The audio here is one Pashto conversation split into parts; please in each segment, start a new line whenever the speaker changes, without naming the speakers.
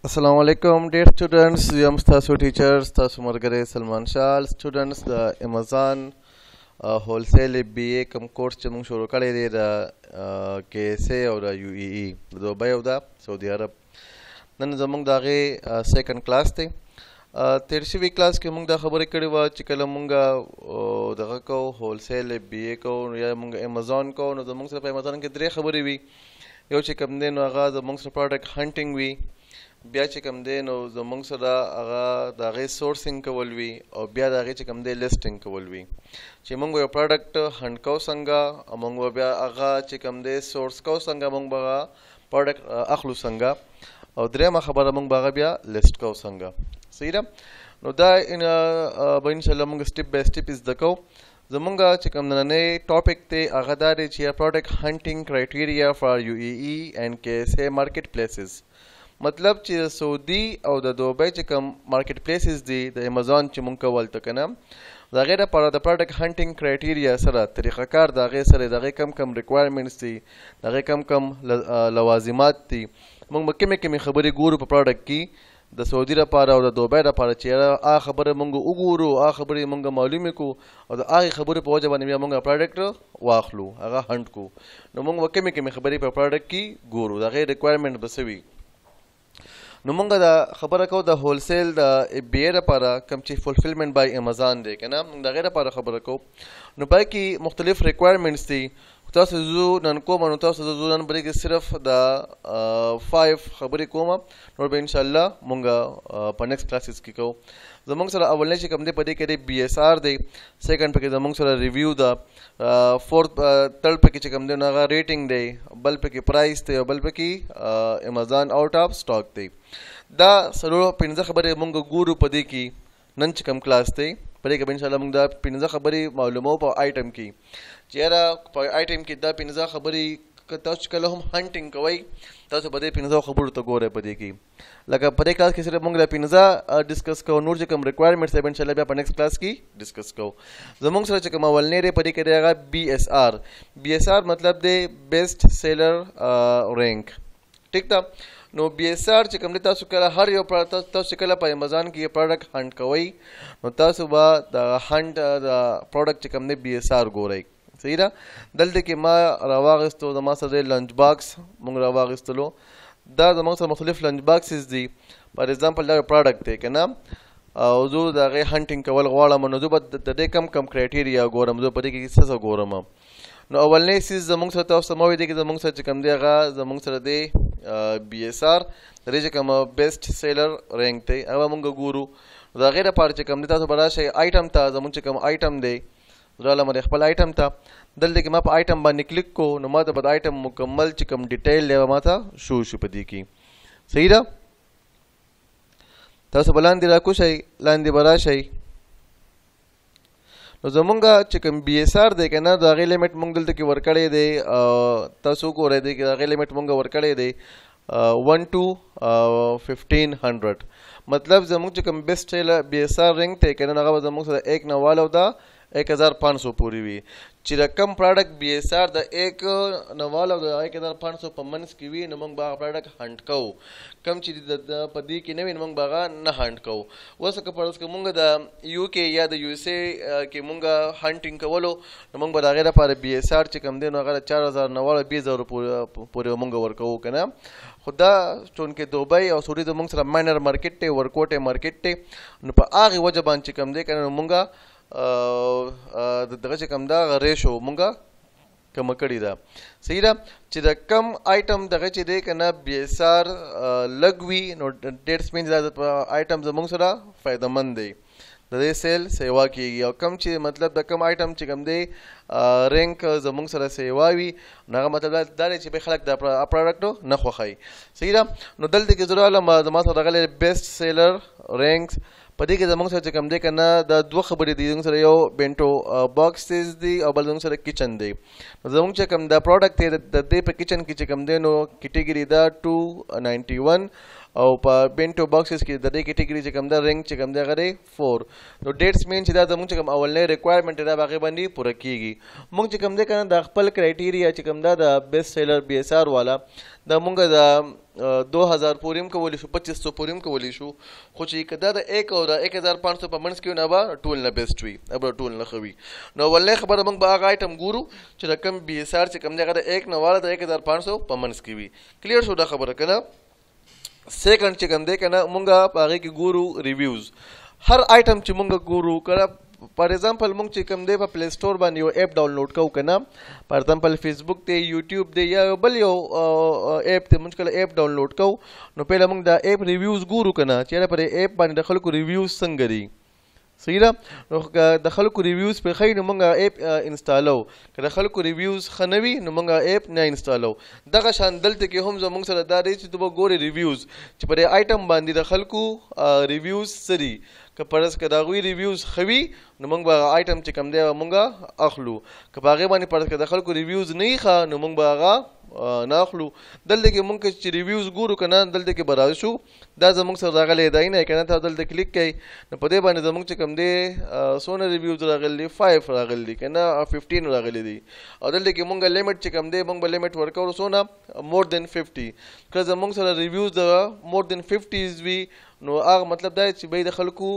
Assalamu alaikum, dear students. Yam Stasu teachers, Stasu Margare Salman Shal, students, the Amazon wholesale BA come course chamung shuru kare de da KSA or da UEE, the Dubai of da Saudi Arab. Nan zamung dage second class te. तेरहवीं क्लास के मुंग दा खबर कड़ी वा चिकला मुंगा दगा को होलसेल बीए को या मुंगा अमेज़न को न मुंग से अमेज़न के दरे खबरी भी यो चिकम दे न आगा द मुंग से प्रोडक्ट हंटिंग भी بیا چې کوم دی نو زموږ سره هغه د هغې سورسینګ کول وي او بیا د هغې چې کوم دی لیسټینګ کول وي چې موږ یو پروډکټ هنډ کوو څنګه موږ بیا هغه چې کوم دی سورس کوو څنګه موږ به هغه پروډکټ اخلو څنګه او درېیمه خبره موږ به هغه بیا لیسټ کوو څنګه صحیح ده نو دا به انشاءالله موږ سټپ بای سټپ زده کوو زمونږ چې کوم نننی ټاپک دی هغه دا دی چې پروډکټ هنټینګ کرایټیریا فار یو ای ای اینڈ KSA مارکیټ پلیسز مطلب چې سعودي او د دوبۍ چې کوم مارکیټ پلیسز دي د امازون چې مونږ کول ته کنه د هغې لپاره د پروډکټ هنټینګ کرایټیریا سره طریقه کار د هغې سره د هغې کم کم ریکوایرمنټس دي د هغې کم کم لوازمات دي مونږ به کمې کمې خبرې ګورو په پروډکټ کې د سعودي لپاره او د دوبۍ لپاره چې هغه خبره مونږ وګورو هغه خبرې مونږ معلومې کړو او د هغې خبرې په وجه باندې بیا مونږ پروډکټ واخلو هغه هنټ کړو نو مونږ به کمې کمې خبرې په پروډکټ کې ګورو د هغې ریکوایرمنټ به څه وي نو مونږ دا خبره کوو د هولسیل د بی اے لپاره کوم چې فولفلمنټ بای امازون دی که نه موږ د هغې لپاره خبره کوو نو پای کې مختلف ریکوایرمنټس دي تاسو زه نن کوم نو تاسو زه نن بلې کې صرف د 5 خبرې کوم نور به انشاءالله مونږ په نیکسټ کلاسز کې کوو زمونږ سره اولنی چې کوم دی په دې کې دی BSR دی سیکنډ پکې زمونږ سره ریویو ده فورث تھرډ پکې چې کوم دی نو هغه ریټینګ دی بل پکې پرایس دی او بل پکې امازون آؤٹ آف سټاک دی دا څلور پنځه خبرې مونږ ګورو په دې کې نن چې کوم کلاس دی په دې کې به انشاءالله مونږ دا پنځه خبرې معلومو په آیټم کې چې یاره په آیټم کې دا پنځه خبرې که تاسو کله هم هنټینګ کوئ تاسو په دې پنځو خبرو ته ګورئ په دې کې لکه په دې کلاس کې صرف موږ دا پنځه ډسکس کوو نور چې کوم ریکوایرمنټس دی به انشاءالله بیا په نیکسټ کلاس کې ډسکس کوو زموږ سره چې کوم اولنی دی په دې کې دی هغه BSR مطلب دی بیسټ سیلر رینک ټیک ده نو BSR چې کوم دی تاسو کله هر یو تاسو کله په امازون کې یو پروډکټ هنټ کوئ نو تاسو به د هنټ د پروډکټ چې کوم دی BSR ګورئ صحیح ده دلته کې ما راواغستو زما سره لنچ باکس مونږ راواغستلو دا زموږ سره مختلف لنچ باکسز دي فار ایگزامپل دا یو پروډکټ دی که نه او زه د هغې هنټینګ کول غواړم نو زه به د دې کم کم کرایټیریا ګورم زه په دې کې څه ګورم نو اولنی سیز زموږ سره تاسو سموي دی چې زموږ سره چې کوم دی هغه زموږ سره دی BSR د دې چې کوم بیسټ سیلر رینک دی هغه مونږ ګورو د هغې لپاره چې کوم دی تاسو به راشئ آیټم ته زموږ چې کوم آیټم دی راله مې خپل آیټم ته دلته کې ما په آیټم باندې کلیک کو نو ما ته به د آیټم مکمل چې کوم ډیټیل دی ما ته شو شي په دې کې صحیح ده تاسو به لاندې راکوشئ لاندې به راشئ نو زمونږ چې کوم BSR دی که نه د هغې لیمټ مونږ دلته کې ورکړی دی تاسو وګورئ دی د هغې لیمټ مونږ ورکړی دی 1 to 1500 مطلب زموږ چې کوم بیسټ BSR رینک دی که نه هغه به زموږ سره 1 نه والا او دا 1500 پورې وي چې د کم پروډکټ BSR د 1 نه والا او د 1500 په منځ کې وي نو موږ به هغه پروډکټ هنټ کوو کم چې په دې کې نه وي نو موږ به هغه نه هنټ کوو اوس که فرض کړو موږ د UK یا د USA کې موږ هنټینګ کولو نو موږ به د هغې لپاره BSR چې کوم دی نو هغه 4000 نه والا 20000 پورې موږ ورکوو که نه خو دا چونکې دوبۍ او سعودي زموږ سره ماینر مارکیټ دی ورکوټی مارکیټ دی نو په هغې وجه باندې چې کوم دی که نه نو موږ دغه چې کوم دا ریشو مونږه کمه کړې ده صحیح ده چې د کم آیټم دغه چې دی که نه BSR لږ وي نو ډیټس مینز دا آیټم زموږ سره فایدهمند دی د دې سیل سیوا کېږي او کم چې مطلب د کم آیټم چې کوم دی رینک زموږ سره سیوا وي نو هغه مطلب دا دی چې به خلک دا پروډکټ نه خوښوي صحیح ده نو دلته کې زه راغلم زما سره راغلی بیسټ سیلر رینکس په دې کې زموږ سره چې کوم دی که نه دا دوه خبرې دي زموږ سره یو بینټو باکسز دي او بل زموږ سره کچن دی نو زموږ چې کوم دا پروډکټ دی د دې په کچن کې چې کوم دی نو کیټګري دا 291 او په بینټو باکسز کې د دې کیټګوري چې کوم دا رنګ چې کوم دا غره 4 نو ډیټس مین چې دا زموږ چې کوم اولنې ریکوایرمنټ دا باغې باندې پوره کیږي موږ چې کوم دا کنه د خپل کرایټیریا چې کوم دا د بیسټ سیلر بي اس ار والا دا موږ د 2000 پوریم کولی شو 2500 پوریم کولی شو خو چې کدا د 1 او د 1500 په منځ کې نه با ټول نه بیسټ وي ابل ټول نه خوي نو ولې خبره موږ به هغه آیټم ګورو چې رقم بي اس ار چې کوم دا د 1 نه والا د 1500 په منځ کې وي کلیر شو دا خبره کنه سیکنډ چې کوم دی کنه مونږه په هغه کې ګورو ریویوز هر آیټم چې مونږ ګورو کړه فار ایگزامپل مونږ چې کوم دی په پلی سٹور باندې یو اپ ډاونلوډ کوو کنه فار ایگزامپل فیسبوک دی یوټیوب دی یا بل یو اپ ته مونږ کله اپ ډاونلوډ کوو نو پهله مونږ دا اپ ریویوز ګورو کنه چې پر اپ باندې د خلکو ریویوز څنګه دي صحیح ده نو د خلکو ریویوز په خیر نو مونږه اپ انسټالو که د خلکو ریویوز خنوي نو مونږه اپ نه انسټالو دغه شان دلته کې هم زمونږ سره دا دی چې ته وګورې ریویوز چې پر آیټم باندې د خلکو ریویوز سری که پرس که دا غوي ریویوز خوي نو مونږ به آیټم چې کم دی مونږه اخلو که باغې باندې پرس که د خلکو ریویوز نه ښه نو مونږ به هغه نه اخلو دلته کې مونږ چې ریویوز ګورو کنه دلته کې برابر شو دا زمونږ سره راغلی دی نه کنه ته دلته کلیک کوي نو په دې باندې زمونږ چې کم دی سونه ریویوز راغلي 5 راغلي کنه 15 راغلي دي او دلته کې مونږ لیمټ چې کم دی مونږ به لیمټ ورکو سونه مور دین 50 که زمونږ سره ریویوز مور دین 50 وي نو هغه مطلب دا چې به د خلکو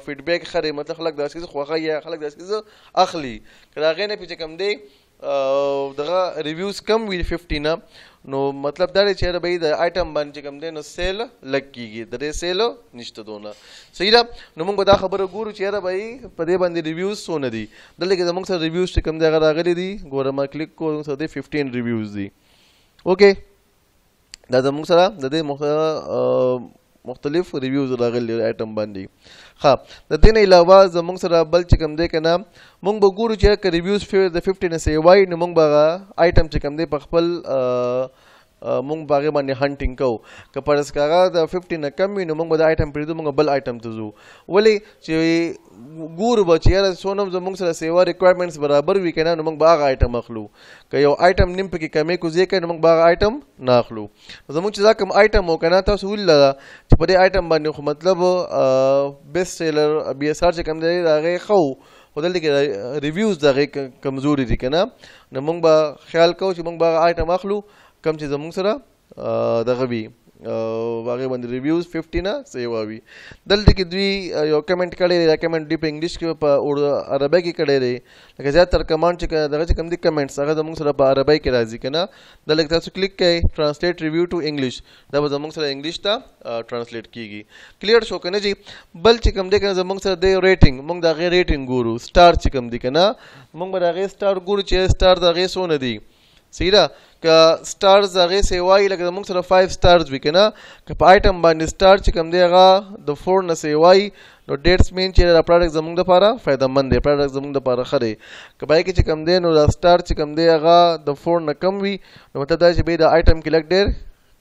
فیډبیک خره مطلب خلک داسې خوخه یا خلک داسې اخلي کله هغه نه چې کم دی دغه ریویوز کم وي 50 نه نو مطلب دا چې به د آیټم باندې کم دی نو سیل لګ کیږي د دې سیل نشته دونه صحیح ده نو موږ دا خبره ګورو چې به په دې باندې ریویوز سونه دي دلته کې موږ سره ریویوز چې کم دی هغه راغلي دي ګوره ما کلیک کوم سره 15 ریویوز دي اوکې دا زموږ سره د دې مختلف ریویوز راغلي آیټم باندې ها د دې نه علاوه زموږ سره بل چې کوم دی کنه موږ به ګورو چې که ریویوز د 15 نه سی وای نو موږ به آیټم چې کوم دی په خپل مونږ باغې باندې هانټینګ کوو که پرس کاغه د 50 نه کم وي نو موږ به د آیټم پرېږدو موږ بل آیټم ته ځو ولې چې ګورو به چې یاره څونه زموږ سره سیوا ریکوایرمنټس برابر وي که نه نو موږ به هغه آیټم اخلو که یو آیټم نیم پکې کمې کوزې کوي نو موږ به هغه آیټم نه اخلو زموږ چې دا کوم آیټم و که نه تاسو ولیدله چې په دې آیټم باندې خو مطلب بیسټ سیلر بي اس ار چې کوم دی د هغې ښه خو دلته کې ریویوز د هغې کمزوري دي که نه نو موږ به خیال کوو چې موږ به هغه آیټم اخلو کم چې زموږ سره دغه وي هغې باندې ریویوز 50 نه سیوا وي دلته کې دوی یو کمنټ کړی دی دا کمنټ دوی په انګلیش کې په عربی کې کړی دی لکه زیاتر کمانډ چې دغه چې کوم دي کمنټس هغه زموږ سره په عربی کې راځي که نه دلته تاسو کلیک کوئ ټرانسلیټ ریویو ټو انګلیش دا به زموږ سره انګلیش ته ټرانسلیټ کیږي کلیر شو که نه جي بل چې کوم دی که زموږ سره دی ریټینګ موږ د هغې ریټینګ ګورو سټار چې کوم دی که نه موږ به د هغې سټار ګورو چې سټار د هغې څونه دي صحیح ده که سټارز هغې سیوایي لکه زموږ سره 5 سټارز وي که نه که په آیټم باندې سټار چې کوم دی هغه د 4 نه سیوایي نو ډیټس مین چې دا پروډکټ زموږ دپاره فایدهمند دی پروډکټ زموږ دپاره ښه دی که په هغې کې چې کوم دی نو دا سټار چې کوم دی هغه د 4 نه کم وي نو مطلب دا چې د آیټم کې لږ ډېر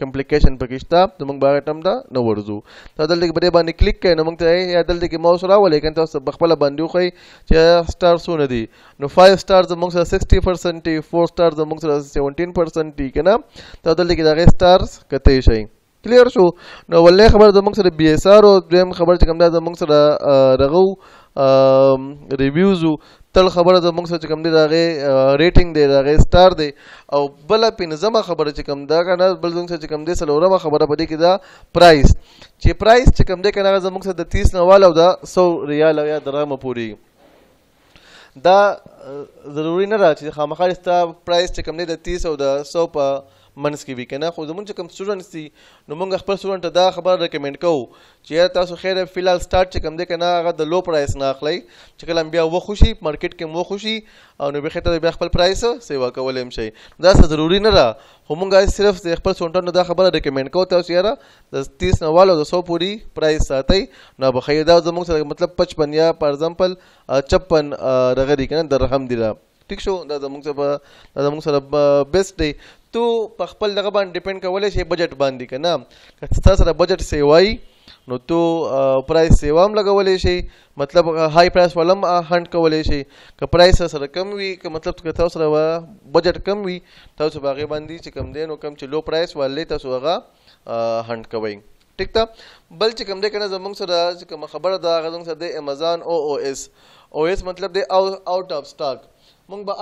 کمپلیکیشن پکې شته نو موږ به هغه آیټم ته نه ورځو ته دلته کې په دې باندې کلیک کوئ نو موږ ته یا دلته کې ماوس راولئ که تاسو په خپله باندې وښئ چې سټار څونه دي نو 5 سټار زموږ سره 60% دي 4 سټار زموږ سره 17% دي که نه ته دلته کې د هغې سټارز کتی شئ کلیر شو نو ولې خبر زموږ سره بي اس ار او دویم خبر چې کوم دا زموږ سره دغه ریویوز تل خبره زموږ سره چې کوم دی د هغې ریټینګ دی د هغې سټار دی او بله پنځمه خبره چې کوم ده که نه بل زموږ سره چې کوم دی څلورمه خبره په دې کې ده پرایس چې پرایس چې کوم دی که نه هغه زموږ سره د 30 نه والا او د 100 ریال یا درهمه پورې دا ضروري نه ده چې خامخا ستا پرایس چې کوم دی د 30 او د 100 په منځ کې وي که نه خو زموږ چې کوم سټوډنټس دي نو موږ خپل سټوډنټ ته دا خبره ریکمنډ کوو چې یاره تاسو خیر فلحال سټارټ چې کوم دی که نه هغه د لو پرایس نه اخلئ چې کله هم بیا وخوشي مارکیټ کې هم وخوشي او نو بیخي ته بیا خپل پرایس سیوا کولی هم شئ دا څه ضروري نه ده خو موږ صرف د خپل سټوډنټانو دا خبره ریکمنډ کوو تاسو یاره د 30 نه والا او د 100 پورې پرایس ساتئ نو به ښه دا زموږ سره مطلب 55 یا فار ایگزامپل 56 دغه دي که نه درهم دي دا ټیک شو دا زموږ سره بیسټ دی تو په خپل دغه باندې ډیپینډ کولی شي بجټ باندې که نه که ستا سره بجټ سیوایي نو تو پرایس سیوا هم لګولی شي مطلب های پرایس والا هم هنټ کولی شي که پرایس سره کم وي که مطلب که تاسو سره بجټ کم وي تاسو په هغې باندې چې کم دی نو کم چې لو پرایس والی تاسو هغه هنټ کوئ ټیک ته بل چې کوم دی کنه زمونږ سره چې کوم خبره ده هغه زمونږ سره دی امازان او اس او اس مطلب دی آؤٹ اف سٹاک مونږ به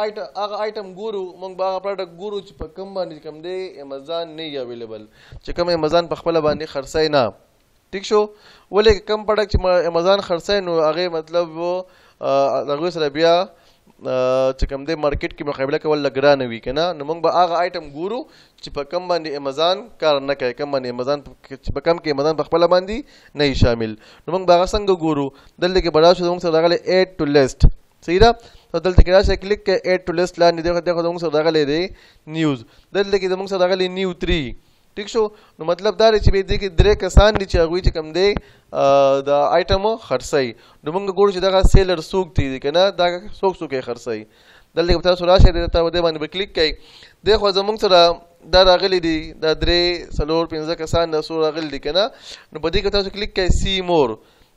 هغه آیټم ګورو مونږ به هغه پروډکټ ګورو چې په کوم باندې کوم دی امازان نه وي اویلیبل چې کوم امازان په خپله باندې خرڅی نه ٹھیک شو ولې کم پروډکټ چې امازان خرڅی نو هغې مطلب هغوی سره بیا چې کوم دی مارکیټ کې مقابله کول لږ ګرانه وي که نه نو موږ به هغه آیټم ګورو چې په کم باندې امازان کار نه کوي کم باندې امازان چې په کم کې امازان په خپله باندې نه وي شامل نو موږ به هغه څنګه ګورو دلته کې به راشو زموږ سره راغلی ایډ ټو لیسټ صحیح ده دلته کې راشئ کلیک کړئ ایډ ټو لیسټ لاندې دغه زموږ سره راغلی دی نیوز دلته کې زموږ سره راغلی نیو 3 ٹھیک شو نو مطلب دا دی چې دې کې درې کسان دي چې هغوی چې کوم دی د آیټم خرڅوي نو موږ ګورو چې دغه سیلر څوک دي که نه دا څوک څوک یې خرڅوي دلته کې به تاسو راشئ دې باندې به کلیک کوئ دی خو زموږ سره دا راغلی دي دا 3 4 5 کسان دا څو راغلي دي که نه نو په دې کې تاسو کلیک کوئ سی مور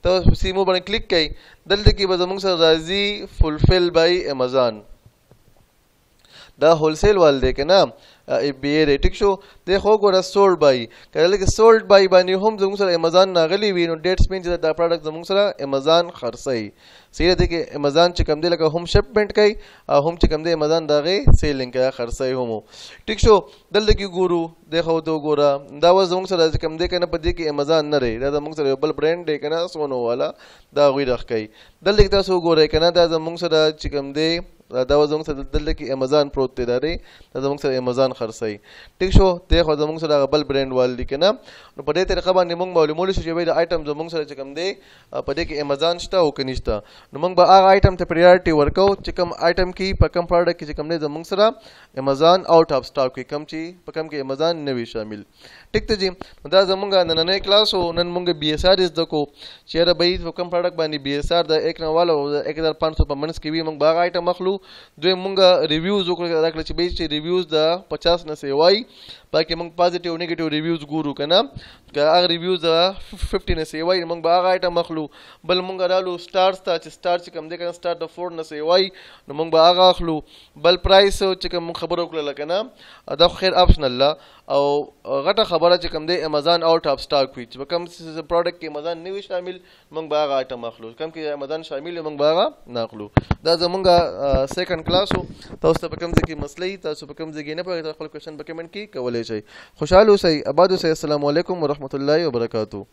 تاسو سی مور باندې کلیک کوئ دلته کې به زموږ سره راځي فلفل بای امازان دا هولسیل وال دی که نه بی ای دی ټیک شو دی خو ګوره سولډ بای که دلته کې سولډ بای باندې هم زموږ سره امازان ناغلی وي نو ډیټس مین چې دا پروډکټ زموږ سره امازان خرڅوي صحیح دی کې امازان چې کوم دی لکه هم شپمنټ کوي او هم چې کوم دی امازان د هغې سیلینګ کوي خرڅوي هم ټیک شو دلته کې ګورو دی خو ته وګوره دا اوس زموږ سره چې کوم دی که نه په دې کې امازان نه رهي دا زموږ سره یو بل برانډ دی که نه سونو والا دا هغوی رخ کوي دلته کې تاسو وګورئ که نه دا زموږ سره چې کوم دی دا زموږ سره دلته کې امازان پروت دی دا دی دا زموږ سره امازان خرڅوي ټیک شو دی خو زموږ سره هغه بل برانډ وال دي که نه نو په دې طریقه باندې موږ معلومولی شو چې د آیټم زموږ سره چې کوم دی په دې کې امازان شته او که نشته نو موږ به هغه آیټم ته پریارټي ورکوو چې کوم آیټم کې په کوم پروډکټ کې چې کوم دی زموږ سره امازان آؤٹ اف سټاک وي کوم چې په کوم کې امازان نه وي شامل ټیک ته جی دا زموږ نننی کلاس و نن موږ بی ایس آر زده کو چې یاره بهی په کوم پروډکټ باندې بی ایس آر د 1 نه والا او 1500 په منځ کې وي موږ به هغه آیټم اخلو دوی موږ ریویوز وکړو دا کله چې به چې ریویوز د 50 نه سیوای باقي موږ پازیټیو نیگیټیو ریویوز ګورو که نه که هغه ریویوز د 50 نه سیوای موږ به هغه آیټم اخلو بل موږ رالو سټارز ته چې سټار چې کوم دی که نه سټار د 4 نه سیوای نو موږ به هغه اخلو بل پرایس چې کوم خبره وکړله که نه دا خو خیر آپشنل ده او غټه خبره چې کوم دی امازان آؤٹ اف سټاک وي چې په کوم پروډکټ کې امازان نه وي شامل موږ به هغه آیټم اخلو کوم کې امازان شامل وي موږ به هغه نه اخلو دا زموږ سیکنډ کلاس و تاسو ته په کوم ځای کې مسله وي تاسو په کوم ځای کې نه پوهېږئ خپل کوېشن په کمنټ کې کولی شئ خوشحال اوسئ آباد اوسئ السلام علیکم ورحمة الله وبرکاتو